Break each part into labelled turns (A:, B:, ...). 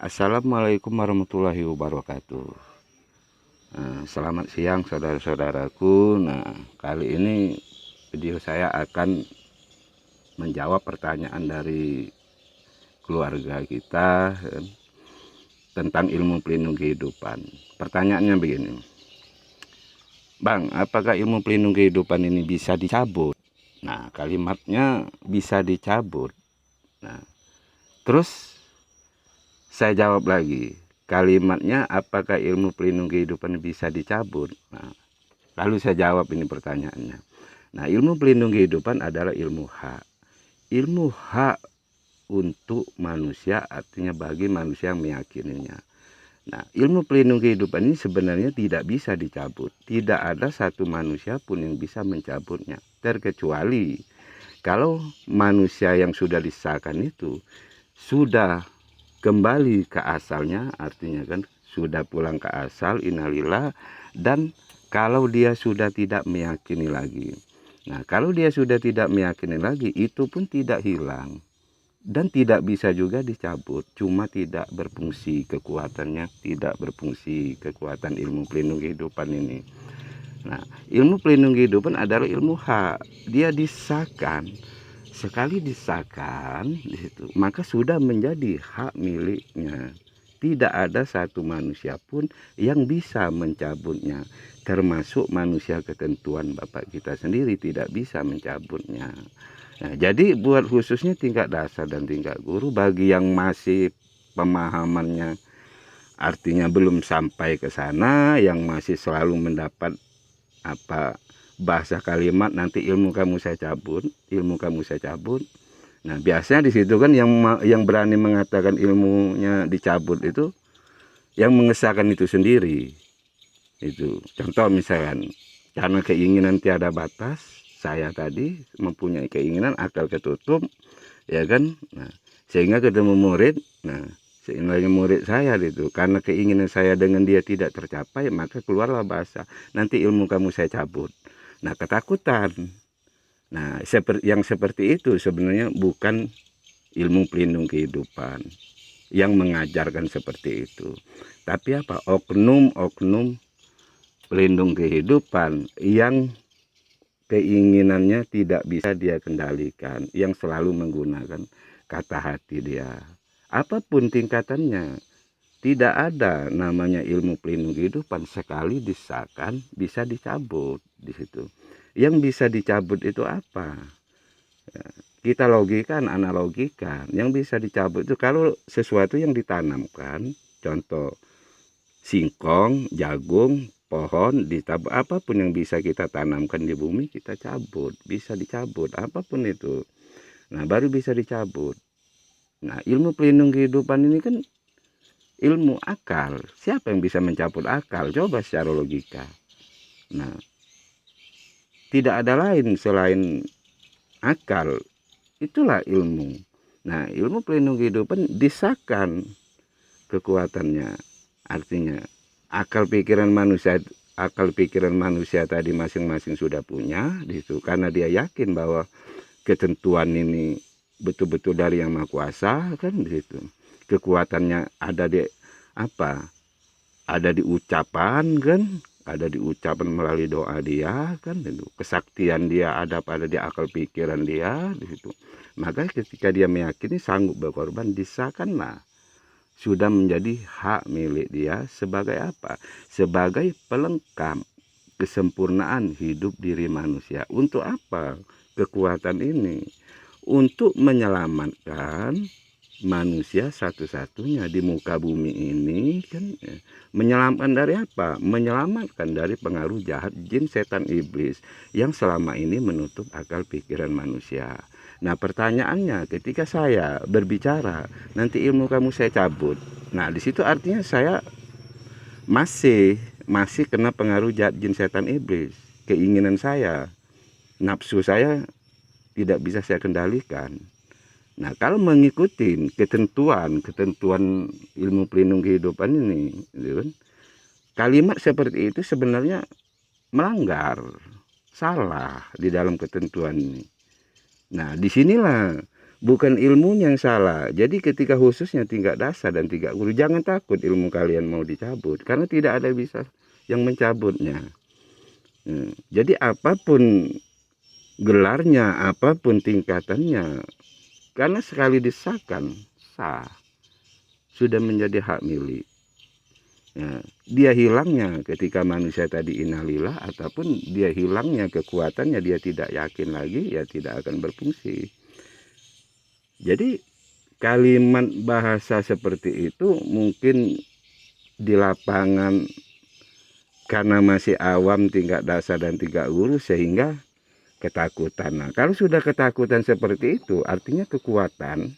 A: Assalamualaikum warahmatullahi wabarakatuh. Selamat siang saudara-saudaraku. Nah, kali ini video saya akan menjawab pertanyaan dari keluarga kita tentang ilmu pelindung kehidupan. Pertanyaannya begini, Bang, apakah ilmu pelindung kehidupan ini bisa dicabut? Nah, kalimatnya bisa dicabut. Nah, terus saya jawab lagi, kalimatnya apakah ilmu pelindung kehidupan bisa dicabut? Nah, lalu saya jawab ini pertanyaannya. Nah, ilmu pelindung kehidupan adalah ilmu hak. Ilmu hak untuk manusia, artinya bagi manusia yang meyakininya. Nah, ilmu pelindung kehidupan ini sebenarnya tidak bisa dicabut. Tidak ada satu manusia pun yang bisa mencabutnya. Terkecuali kalau manusia yang sudah disahkan itu sudah kembali ke asalnya, artinya kan sudah pulang ke asal, innalillah. Dan kalau dia sudah tidak meyakini lagi, nah kalau dia sudah tidak meyakini lagi, itu pun tidak hilang dan tidak bisa juga dicabut, cuma tidak berfungsi kekuatannya, tidak berfungsi kekuatan ilmu pelindung kehidupan ini. Nah, ilmu pelindung kehidupan adalah ilmu hak. Dia disahkan, sekali disahkan di situ, maka sudah menjadi hak miliknya. Tidak ada satu manusia pun yang bisa mencabutnya, termasuk manusia ketentuan Bapak kita sendiri tidak bisa mencabutnya. Nah, jadi buat khususnya tingkat dasar dan tingkat guru, bagi yang masih pemahamannya artinya belum sampai ke sana, yang masih selalu mendapat apa bahasa kalimat nanti ilmu kamu saya cabut, ilmu kamu saya cabut. Nah, biasanya di situ kan yang berani mengatakan ilmunya dicabut itu yang mengesahkan itu sendiri. Itu contoh misalkan, karena keinginan tiada batas, saya tadi mempunyai keinginan, akal ketutup, ya kan. Nah, sehingga ketemu murid. Nah, sehingga murid saya itu, karena keinginan saya dengan dia tidak tercapai, maka keluarlah bahasa, nanti ilmu kamu saya cabut. Nah, ketakutan. Nah, yang seperti itu sebenarnya bukan ilmu pelindung kehidupan yang mengajarkan seperti itu. Tapi apa? Oknum-oknum pelindung kehidupan yang keinginannya tidak bisa dia kendalikan, yang selalu menggunakan kata hati dia. Apapun tingkatannya, tidak ada namanya ilmu pelindung kehidupan sekali disahkan bisa dicabut di situ. Yang bisa dicabut itu apa? Ya, kita logikan, analogikan. Yang bisa dicabut itu kalau sesuatu yang ditanamkan, contoh singkong, jagung, pohon, ditabur, apapun yang bisa kita tanamkan di bumi kita cabut, bisa dicabut, apapun itu. Nah, baru bisa dicabut. Nah, ilmu pelindung kehidupan ini kan ilmu akal. Siapa yang bisa mencabut akal? Coba secara logika. Nah, tidak ada lain selain akal. Itulah ilmu. Nah, ilmu pelindung kehidupan disahkan kekuatannya. Artinya akal pikiran manusia tadi masing-masing sudah punya gitu, karena dia yakin bahwa ketentuan ini betul-betul dari yang maha kuasa kan gitu. Kekuatannya ada di apa? Ada di ucapan kan, ada di ucapan melalui doa dia kan itu. Kesaktian dia ada pada di akal pikiran dia di situ. Maka ketika dia meyakini sanggup berkorban, disahkanlah sudah menjadi hak milik dia sebagai apa? Sebagai pelengkap kesempurnaan hidup diri manusia. Untuk apa kekuatan ini? Untuk menyelamatkan manusia satu-satunya di muka bumi ini kan, ya. Menyelamatkan dari apa? Menyelamatkan dari pengaruh jahat jin setan iblis yang selama ini menutup akal pikiran manusia. Nah, pertanyaannya ketika saya berbicara nanti ilmu kamu saya cabut. Nah, di situ artinya saya masih kena pengaruh jahat jin setan iblis. Keinginan saya, nafsu saya tidak bisa saya kendalikan. Nah, kalau mengikuti ketentuan ilmu pelindung kehidupan ini, gitu kan, kalimat seperti itu sebenarnya melanggar, salah di dalam ketentuan ini. Nah, disinilah bukan ilmunya yang salah. Jadi ketika khususnya tingkat dasar dan tingkat guru, jangan takut ilmu kalian mau dicabut, karena tidak ada bisa yang mencabutnya. Jadi apapun gelarnya, apapun tingkatannya, karena sekali disahkan sah, sudah menjadi hak milik. Ya, dia hilangnya ketika manusia tadi innalillah, ataupun dia hilangnya kekuatannya, dia tidak yakin lagi, ya tidak akan berfungsi. Jadi kalimat bahasa seperti itu mungkin di lapangan karena masih awam tingkat dasar dan tingkat guru sehingga ketakutan. Nah, kalau sudah ketakutan seperti itu, artinya kekuatan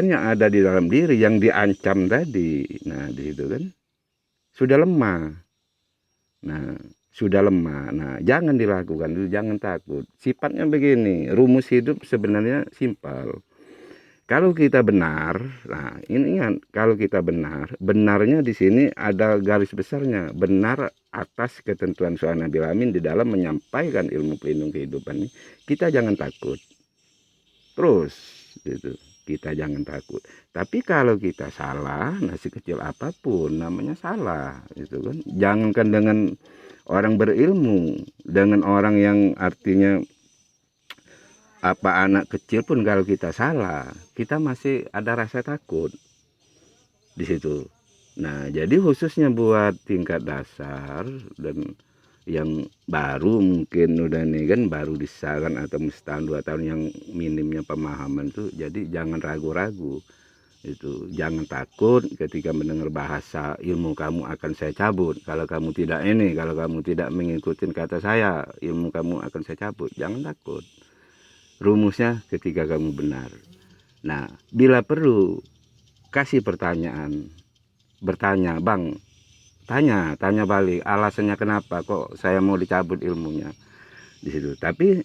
A: yang ada di dalam diri yang diancam tadi. Nah, di situ kan sudah lemah. Nah, sudah lemah. Nah, jangan dilakukan dulu, jangan takut. Sifatnya begini, rumus hidup sebenarnya simpel. Kalau kita benar, nah ini kan kalau kita benar, benarnya di sini ada garis besarnya, benar atas ketentuan Tuhan Nabi Amin di dalam menyampaikan ilmu pelindung kehidupan ini. Kita jangan takut, terus gitu. Kita jangan takut. Tapi kalau kita salah, nah sekecil apapun namanya salah, gitu kan. Jangankan dengan orang berilmu, dengan orang yang artinya apa anak kecil pun kalau kita salah, kita masih ada rasa takut di situ. Nah, jadi khususnya buat tingkat dasar dan yang baru mungkin udah nih kan baru disahkan atau setahun 2 tahun yang minimnya pemahaman tuh, jadi jangan ragu-ragu itu, jangan takut ketika mendengar bahasa ilmu kamu akan saya cabut kalau kamu tidak ini, kalau kamu tidak mengikuti kata saya, ilmu kamu akan saya cabut. Jangan takut, rumusnya ketika kamu benar. Nah, bila perlu kasih pertanyaan, bertanya, bang, tanya balik alasannya kenapa kok saya mau dicabut ilmunya di situ. Tapi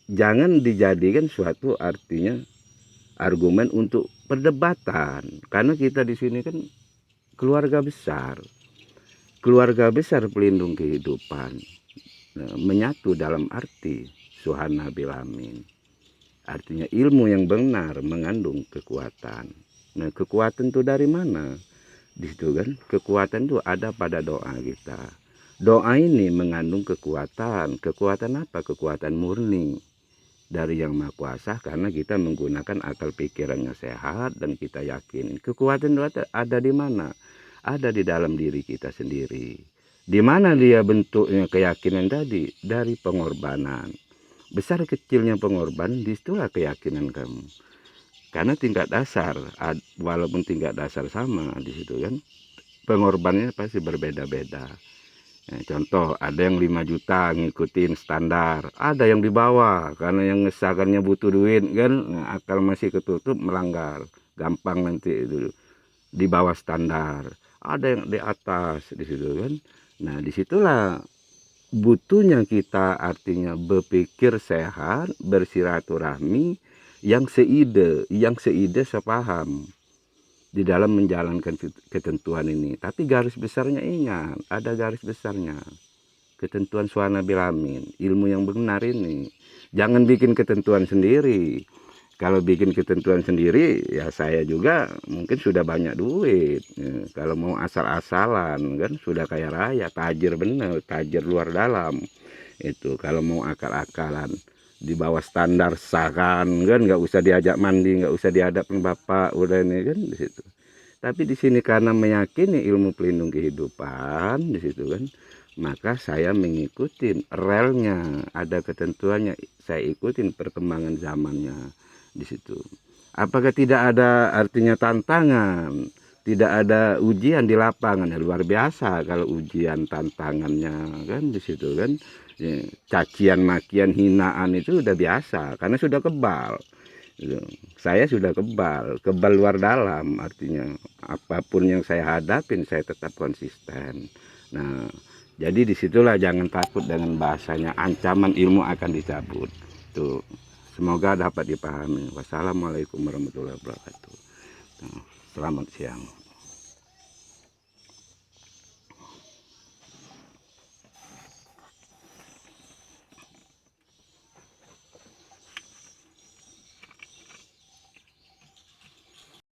A: jangan dijadikan suatu artinya argumen untuk perdebatan, karena kita di sini kan keluarga besar pelindung kehidupan. Nah, menyatu dalam arti Suhana Bilamin, artinya ilmu yang benar mengandung kekuatan. Nah, kekuatan itu dari mana? Di situ kan kekuatan itu ada pada doa kita. Doa ini mengandung kekuatan. Kekuatan apa? Kekuatan murni dari Yang Maha Kuasa, karena kita menggunakan akal pikirannya sehat dan kita yakin. Kekuatan itu ada di mana? Ada di dalam diri kita sendiri. Di mana dia bentuknya keyakinan tadi? Dari pengorbanan. Besar kecilnya pengorbanan, disitulah keyakinan kamu. Karena tingkat dasar, walaupun tingkat dasar sama di situ kan, pengorbanannya pasti berbeda-beda. Nah, contoh, ada yang 5 juta ngikutin standar, ada yang di bawah karena yang ngesahkannya butuh duit kan, nah, akal masih ketutup, melanggar, gampang nanti itu di bawah standar. Ada yang di atas di situ kan. Nah, disitulah butuhnya kita artinya berpikir sehat, bersilaturahmi, yang seide sepaham di dalam menjalankan ketentuan ini. Tapi garis besarnya ingat, ada garis besarnya. Ketentuan Suhana Bilamin, ilmu yang benar ini. Jangan bikin ketentuan sendiri. Kalau bikin ketentuan sendiri, ya saya juga mungkin sudah banyak duit. Ya, kalau mau asal-asalan kan sudah kaya raya, tajir bener, tajir luar dalam. Itu kalau mau akal-akalan di bawah standar sahkan kan, nggak usah diajak mandi, nggak usah dihadapin bapak, udah ini kan di situ. Tapi di sini karena meyakini ilmu pelindung kehidupan di situ kan, maka saya mengikuti relnya, ada ketentuannya, saya ikutin perkembangan zamannya di situ. Apakah tidak ada artinya tantangan, tidak ada ujian di lapangan? Ya, luar biasa kalau ujian tantangannya kan di situ kan. Ya, cacian, makian, hinaan itu udah biasa karena sudah kebal. Saya sudah kebal luar dalam, artinya apapun yang saya hadapin saya tetap konsisten. Nah, jadi disitulah jangan takut dengan bahasanya, ancaman ilmu akan dicabut. Tuh, semoga dapat dipahami. Wassalamualaikum warahmatullahi wabarakatuh. Selamat siang.